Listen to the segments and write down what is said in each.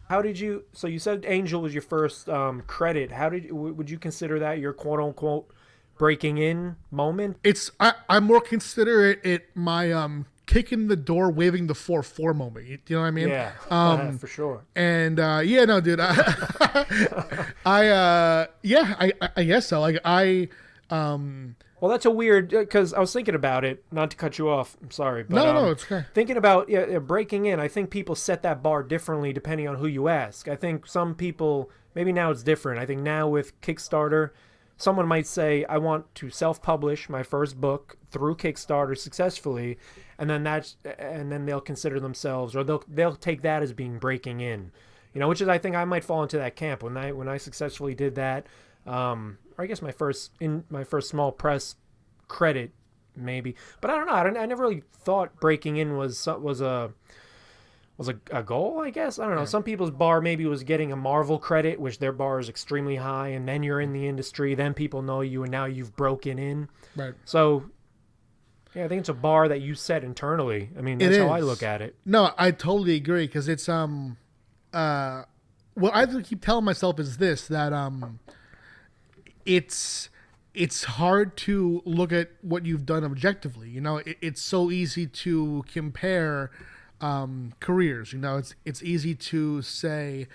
How did you? So you said Angel was your first credit. How did? Would you consider that your quote unquote breaking in moment? I more consider it my kick in the door, waving the 4-4 moment. You know what I mean? Yeah, for sure. And yeah, no, dude, I guess so. Like Well, that's a weird because I was thinking about it. Not to cut you off. I'm sorry, but no, it's okay. thinking about breaking in. I think people set that bar differently depending on who you ask. I think some people maybe now it's different. I think now with Kickstarter, someone might say, "I want to self-publish my first book through Kickstarter successfully," and then they'll consider themselves or they'll take that as being breaking in. Which is I think I might fall into that camp when I successfully did that. Or I guess my first small press credit maybe, but I don't know. I never really thought breaking in was a goal. I guess I don't know. Yeah. Some people's bar maybe was getting a Marvel credit, which their bar is extremely high, and then you're in the industry. Then people know you, and now you've broken in. Right. So yeah, I think it's a bar that you set internally. I mean, that's how I look at it. No, I totally agree because it's what I keep telling myself is this that it's hard to look at what you've done objectively. It's so easy to compare careers. It's easy to say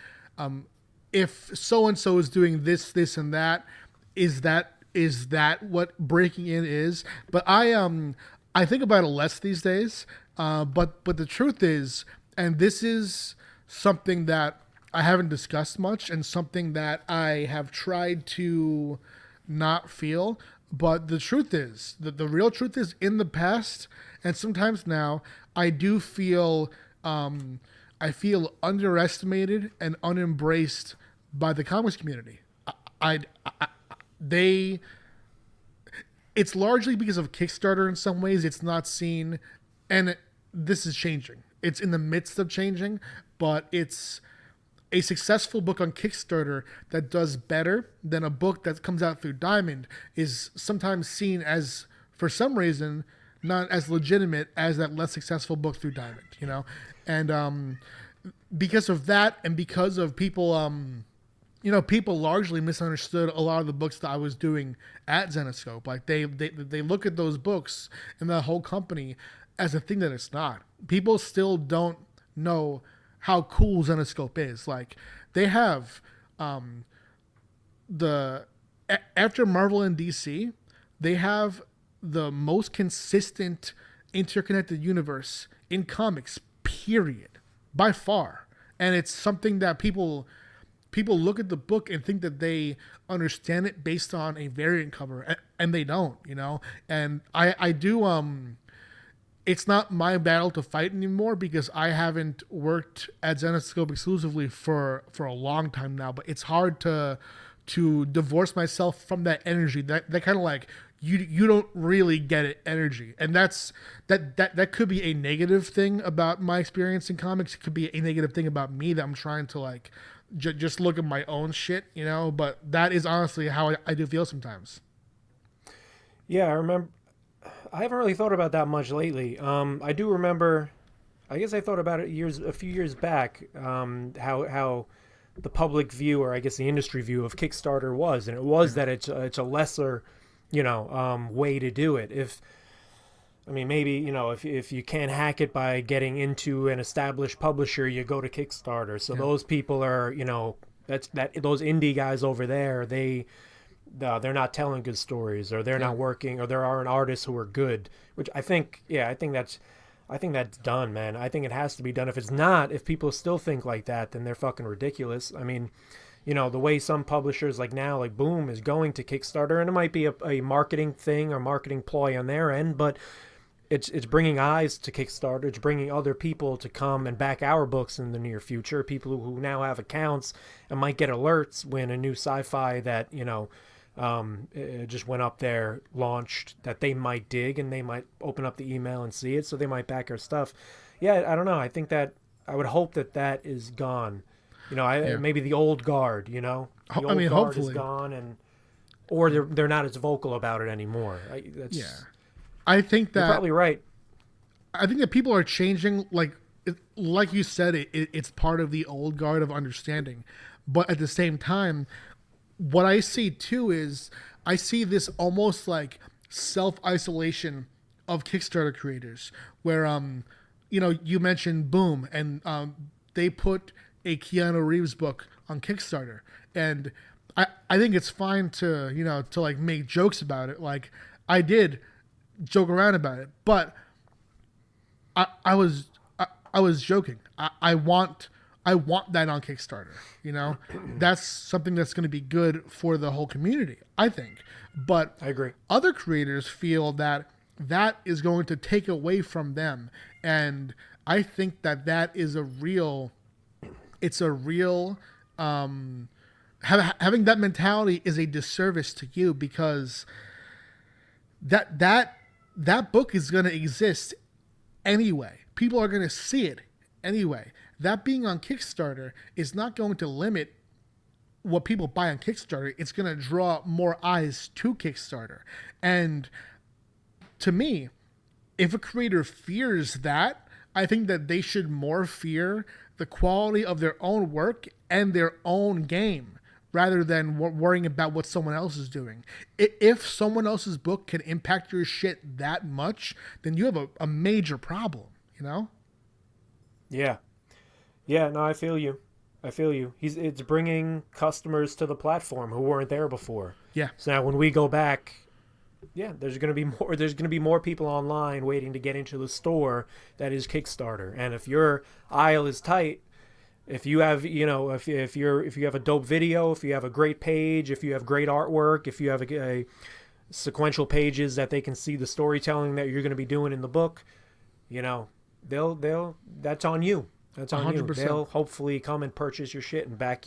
if so and so is doing this and that, is that what breaking in is? But I think about it less these days. But the truth is, and this is something that I haven't discussed much and something that I have tried to not feel. But the truth is, the real truth is in the past and sometimes now, I do feel, I feel underestimated and unembraced by the comics community. It's largely because of Kickstarter in some ways. It's not seen, and this is changing. It's in the midst of changing, but it's a successful book on Kickstarter that does better than a book that comes out through Diamond is sometimes seen as, for some reason, not as legitimate as that less successful book through Diamond, And because of that and because of people, people largely misunderstood a lot of the books that I was doing at Zenescope. Like they look at those books and the whole company as a thing that it's not. People still don't know how cool Zenescope is. Like they have after Marvel and DC, they have the most consistent interconnected universe in comics, period, by far. And it's something that people look at the book and think that they understand it based on a variant cover, and they don't, And I do it's not my battle to fight anymore because I haven't worked at Zenescope exclusively for a long time now. But it's hard to divorce myself from that energy. That kind of like you don't really get it energy, and that could be a negative thing about my experience in comics. It could be a negative thing about me that I'm trying to like just look at my own shit, But that is honestly how I do feel sometimes. Yeah, I remember. I haven't really thought about that much lately. I do remember. I guess I thought about it a few years back. How the public view, or I guess the industry view of Kickstarter was, and it was that it's a lesser, way to do it. Maybe if you can't hack it by getting into an established publisher, you go to Kickstarter. So those people are, those indie guys over there, they're not telling good stories, or they're not working, or there aren't artists who are good. Which I think that's done, man. I think it has to be done. If it's not, if people still think like that, then they're fucking ridiculous. I mean, the way some publishers like now, like Boom is going to Kickstarter, and it might be a marketing thing or marketing ploy on their end, but it's bringing eyes to Kickstarter. It's bringing other people to come and back our books in the near future. People who now have accounts and might get alerts when a new sci-fi that it just went up there launched that they might dig, and they might open up the email and see it, so they might back our stuff. Yeah, I don't know. I think that I would hope that is gone. Maybe the old guard. The old guard hopefully is gone, or they're not as vocal about it anymore. I think that you're probably right. I think that people are changing. Like you said, it's part of the old guard of understanding, but at the same time, what I see too is I see this almost like self isolation of Kickstarter creators, where you mentioned Boom, and they put a Keanu Reeves book on Kickstarter, and I think it's fine to to like make jokes about it. Like I did joke around about it, but I was joking. I want that on Kickstarter. That's something that's going to be good for the whole community, I think. But I agree. other creators feel that that is going to take away from them, and I think that is a real. It's a real. Having that mentality is a disservice to you, because that book is going to exist anyway. People are going to see it anyway. That being on Kickstarter is not going to limit what people buy on Kickstarter. It's going to draw more eyes to Kickstarter. And to me, if a creator fears that, I think that they should more fear the quality of their own work and their own game, rather than worrying about what someone else is doing. If someone else's book can impact your shit that much, then you have a major problem, Yeah. Yeah, no, I feel you. I feel you. It's bringing customers to the platform who weren't there before. Yeah. So now when we go back, yeah, there's going to be more. There's going to be more people online waiting to get into the store that is Kickstarter. And if your aisle is tight, if you have, if you have a dope video, if you have a great page, if you have great artwork, if you have a sequential pages that they can see the storytelling that you're going to be doing in the book, they'll that's on you. That's on 100%. You. They'll hopefully come and purchase your shit and back